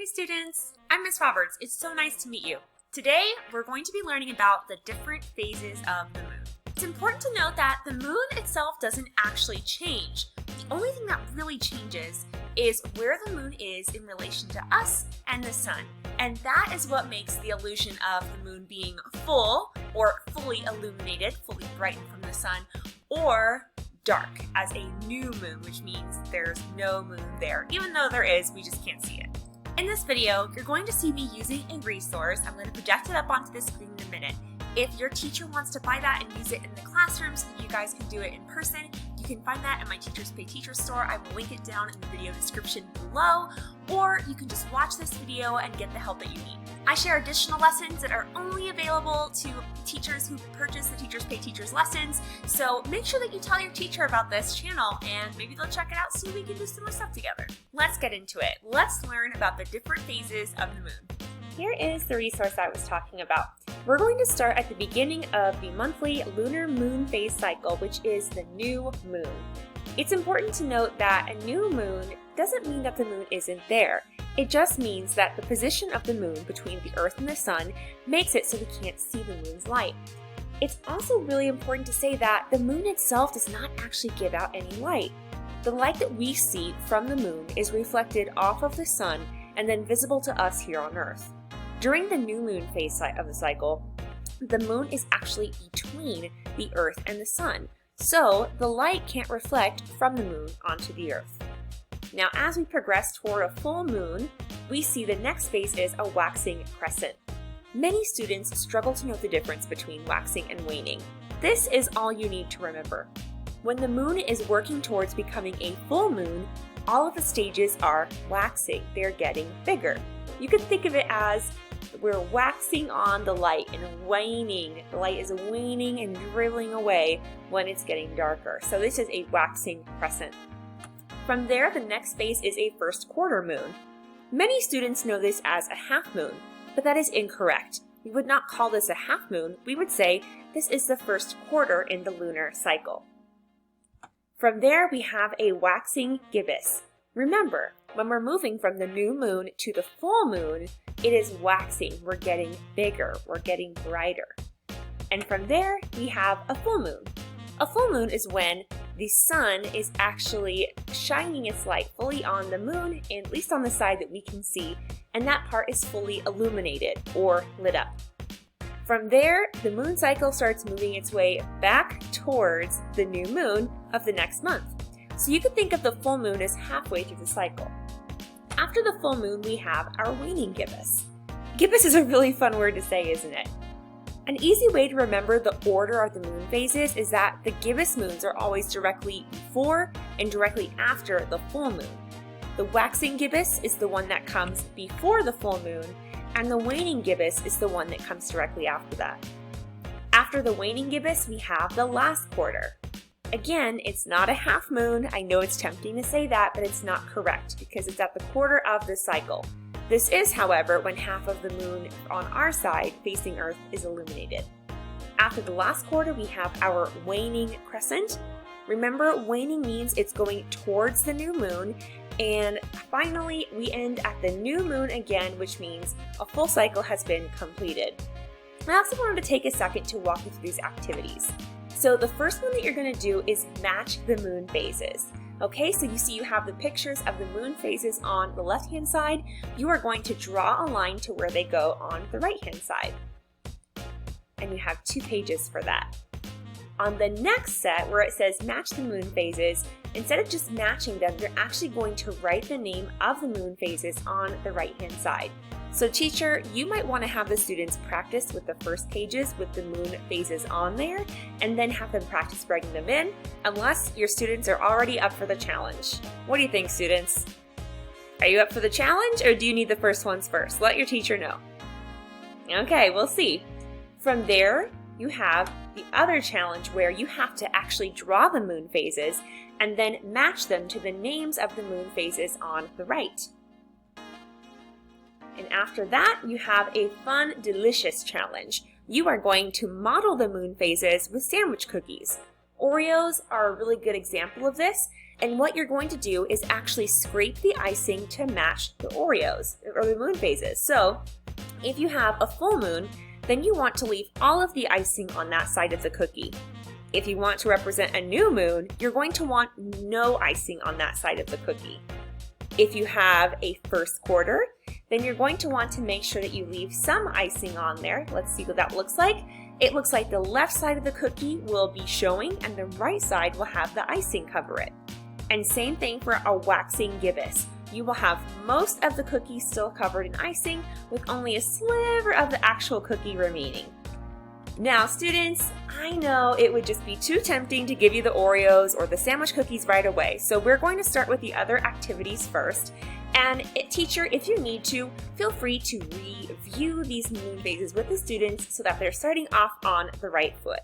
Hey students, I'm Miss Roberts. It's so nice to meet you. Today, we're going to be learning about the different phases of the moon. It's important to note that the moon itself doesn't actually change. The only thing that really changes is where the moon is in relation to us and the sun. And that is what makes the illusion of the moon being full or fully illuminated, fully brightened from the sun, or dark as a new moon, which means there's no moon there. Even though there is, we just can't see it. In this video, you're going to see me using a resource. I'm going to project it up onto the screen in a minute. If your teacher wants to buy that and use it in the classroom so that you guys can do it in person, you can find that at my Teachers Pay Teacher store. I will link it down in the video description below, or you can just watch this video and get the help that you need. I share additional lessons that are only available to teachers who purchase the Teachers Pay Teachers lessons, so make sure that you tell your teacher about this channel and maybe they'll check it out so we can do some more stuff together. Let's get into it. Let's learn about the different phases of the moon. Here is the resource I was talking about. We're going to start at the beginning of the monthly lunar moon phase cycle, which is the new moon. It's important to note that a new moon doesn't mean that the moon isn't there. It just means that the position of the moon between the Earth and the Sun makes it so we can't see the moon's light. It's also really important to say that the moon itself does not actually give out any light. The light that we see from the moon is reflected off of the Sun and then visible to us here on Earth. During the new moon phase of the cycle, the moon is actually between the Earth and the Sun, so the light can't reflect from the moon onto the Earth. Now, as we progress toward a full moon, we see the next phase is a waxing crescent. Many students struggle to know the difference between waxing and waning. This is all you need to remember. When the moon is working towards becoming a full moon, all of the stages are waxing. They're getting bigger. You can think of it as we're waxing on the light and waning. The light is waning and dribbling away when it's getting darker. So this is a waxing crescent. From there, the next phase is a first quarter moon. Many students know this as a half moon, but that is incorrect. We would not call this a half moon. We would say this is the first quarter in the lunar cycle. From there, we have a waxing gibbous. Remember, when we're moving from the new moon to the full moon, it is waxing. We're getting bigger. We're getting brighter. And from there, we have a full moon. A full moon is when the sun is actually shining its light fully on the moon, at least on the side that we can see, and that part is fully illuminated or lit up. From there, the moon cycle starts moving its way back towards the new moon of the next month. So you can think of the full moon as halfway through the cycle. After the full moon, we have our waning gibbous. Gibbous is a really fun word to say, isn't it? An easy way to remember the order of the moon phases is that the gibbous moons are always directly before and directly after the full moon. The waxing gibbous is the one that comes before the full moon, and the waning gibbous is the one that comes directly after that. After the waning gibbous, we have the last quarter. Again, it's not a half moon. I know it's tempting to say that, but it's not correct because it's at the quarter of the cycle. This is, however, when half of the moon on our side facing Earth is illuminated. After the last quarter, we have our waning crescent. Remember, waning means it's going towards the new moon. And finally, we end at the new moon again, which means a full cycle has been completed. I also wanted to take a second to walk you through these activities. So the first one that you're going to do is match the moon phases. Okay, so you see you have the pictures of the moon phases on the left-hand side. You are going to draw a line to where they go on the right-hand side. And you have 2 pages for that. On the next set, where it says match the moon phases, instead of just matching them, you're actually going to write the name of the moon phases on the right-hand side. So teacher, you might want to have the students practice with the first pages with the moon phases on there, and then have them practice writing them in, unless your students are already up for the challenge. What do you think, students? Are you up for the challenge, or do you need the first ones first? Let your teacher know. Okay, we'll see. From there, you have the other challenge where you have to actually draw the moon phases and then match them to the names of the moon phases on the right. And after that, you have a fun, delicious challenge. You are going to model the moon phases with sandwich cookies. Oreos are a really good example of this. And what you're going to do is actually scrape the icing to match the Oreos or the moon phases. So if you have a full moon, then you want to leave all of the icing on that side of the cookie. If you want to represent a new moon, you're going to want no icing on that side of the cookie. If you have a first quarter, then you're going to want to make sure that you leave some icing on there. Let's see what that looks like. It looks like the left side of the cookie will be showing and the right side will have the icing cover it. And same thing for a waxing gibbous. You will have most of the cookie still covered in icing with only a sliver of the actual cookie remaining. Now students, I know it would just be too tempting to give you the Oreos or the sandwich cookies right away, so we're going to start with the other activities first. And teacher, if you need to, feel free to review these moon phases with the students so that they're starting off on the right foot.